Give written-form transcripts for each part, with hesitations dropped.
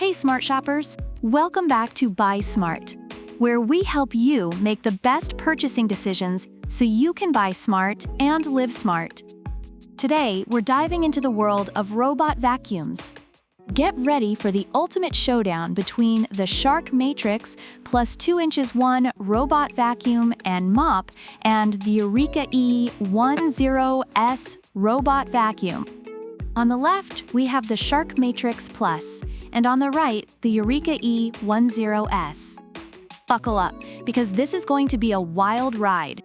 Hey smart shoppers, welcome back to Buy Smart, where we help you make the best purchasing decisions so you can buy smart and live smart. Today, we're diving into the world of robot vacuums. Get ready for the ultimate showdown between the Shark Matrix plus 2 inches 1 robot vacuum and mop and the Eureka E10s robot vacuum. On the left, we have the Shark Matrix Plus, and on the right, the Eureka E10s. Buckle up, because this is going to be a wild ride.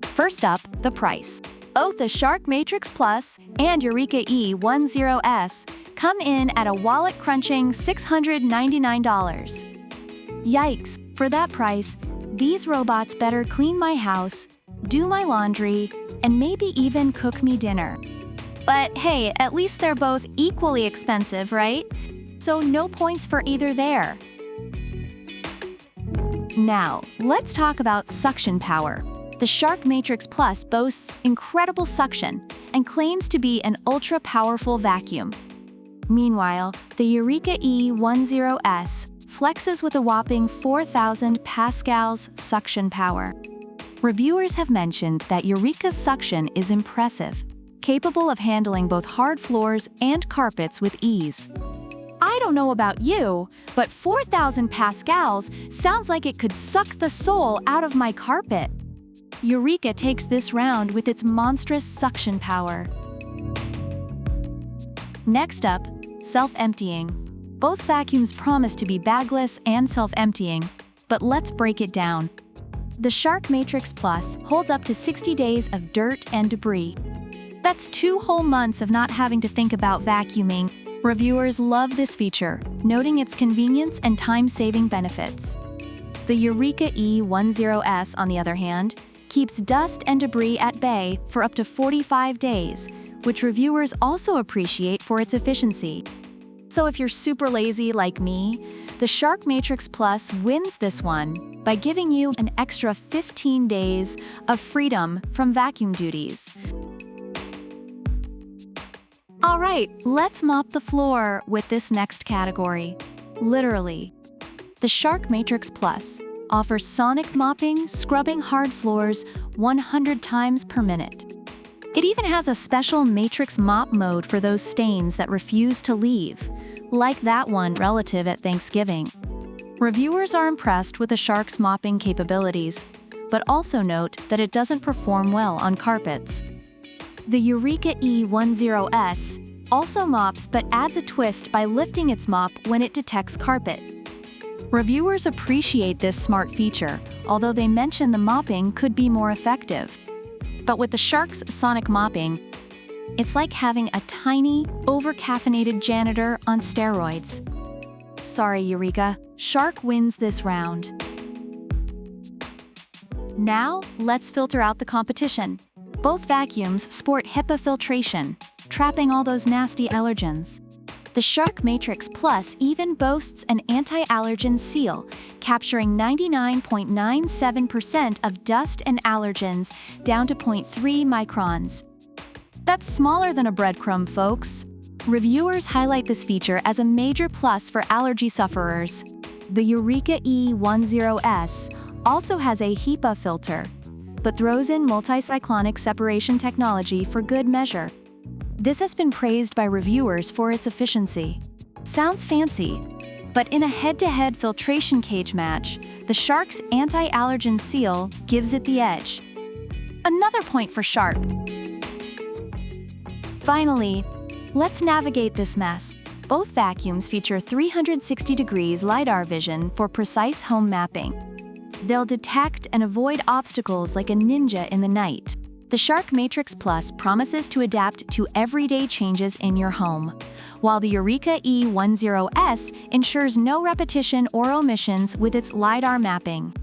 First up, the price. Both the Shark Matrix Plus and Eureka E10s come in at a wallet-crunching $699. Yikes, for that price, these robots better clean my house, do my laundry, and maybe even cook me dinner. But hey, at least they're both equally expensive, right? So no points for either there. Now, let's talk about suction power. The Shark Matrix Plus boasts incredible suction and claims to be an ultra-powerful vacuum. Meanwhile, the Eureka E10s flexes with a whopping 4,000 pascals suction power. Reviewers have mentioned that Eureka's suction is impressive, capable of handling both hard floors and carpets with ease. I don't know about you, but 4,000 pascals sounds like it could suck the soul out of my carpet. Eureka takes this round with its monstrous suction power. Next up, self-emptying. Both vacuums promise to be bagless and self-emptying, but let's break it down. The Shark Matrix Plus holds up to 60 days of dirt and debris. That's 2 whole months of not having to think about vacuuming. Reviewers love this feature, noting its convenience and time-saving benefits. The Eureka E10s, on the other hand, keeps dust and debris at bay for up to 45 days, which reviewers also appreciate for its efficiency. So if you're super lazy like me, the Shark Matrix Plus wins this one by giving you an extra 15 days of freedom from vacuum duties. All right, let's mop the floor with this next category. Literally. The Shark Matrix Plus offers sonic mopping, scrubbing hard floors 100 times per minute. It even has a special Matrix mop mode for those stains that refuse to leave, like that one relative at Thanksgiving. Reviewers are impressed with the Shark's mopping capabilities, but also note that it doesn't perform well on carpets. The Eureka E10s also mops but adds a twist by lifting its mop when it detects carpet. Reviewers appreciate this smart feature, although they mention the mopping could be more effective. But with the Shark's sonic mopping, it's like having a tiny, over-caffeinated janitor on steroids. Sorry, Eureka, Shark wins this round. Now, let's filter out the competition. Both vacuums sport HEPA filtration, trapping all those nasty allergens. The Shark Matrix Plus even boasts an anti-allergen seal, capturing 99.97% of dust and allergens down to 0.3 microns. That's smaller than a breadcrumb, folks. Reviewers highlight this feature as a major plus for allergy sufferers. The Eureka E10s also has a HEPA filter, but throws in multi-cyclonic separation technology for good measure. This has been praised by reviewers for its efficiency. Sounds fancy, but in a head-to-head filtration cage match, the Shark's anti-allergen seal gives it the edge. Another point for Shark. Finally, let's navigate this mess. Both vacuums feature 360 degrees LiDAR vision for precise home mapping. They'll detect and avoid obstacles like a ninja in the night. The Shark Matrix Plus promises to adapt to everyday changes in your home, while the Eureka E10s ensures no repetition or omissions with its LiDAR mapping.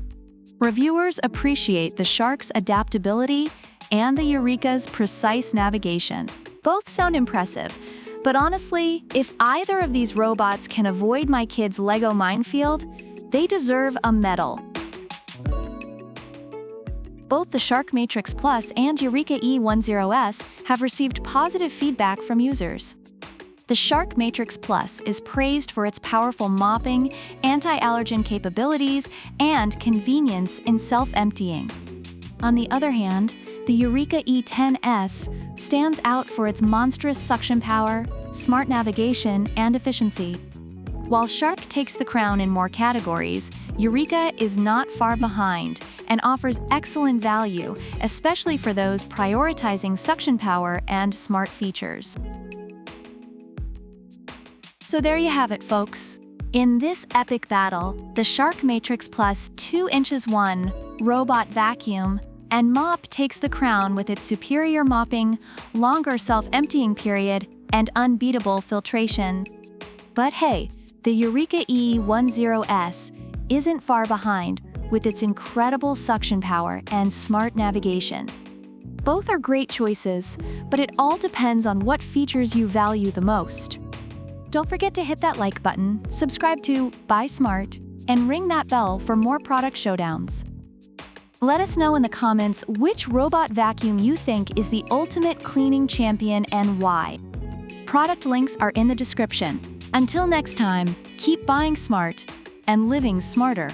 Reviewers appreciate the Shark's adaptability and the Eureka's precise navigation. Both sound impressive, but honestly, if either of these robots can avoid my kids' Lego minefield, they deserve a medal. Both the Shark Matrix Plus and Eureka E10s have received positive feedback from users. The Shark Matrix Plus is praised for its powerful mopping, anti-allergen capabilities, and convenience in self-emptying. On the other hand, the Eureka E10s stands out for its monstrous suction power, smart navigation, and efficiency. While Shark takes the crown in more categories, Eureka is not far behind and offers excellent value, especially for those prioritizing suction power and smart features. So there you have it, folks. In this epic battle, the Shark Matrix Plus 2 inches 1 robot vacuum and mop takes the crown with its superior mopping, longer self-emptying period, and unbeatable filtration. But hey, the Eureka E10s isn't far behind with its incredible suction power and smart navigation. Both are great choices, but it all depends on what features you value the most. Don't forget to hit that like button, subscribe to Buy Smart, and ring that bell for more product showdowns. Let us know in the comments which robot vacuum you think is the ultimate cleaning champion and why. Product links are in the description. Until next time, keep buying smart and living smarter.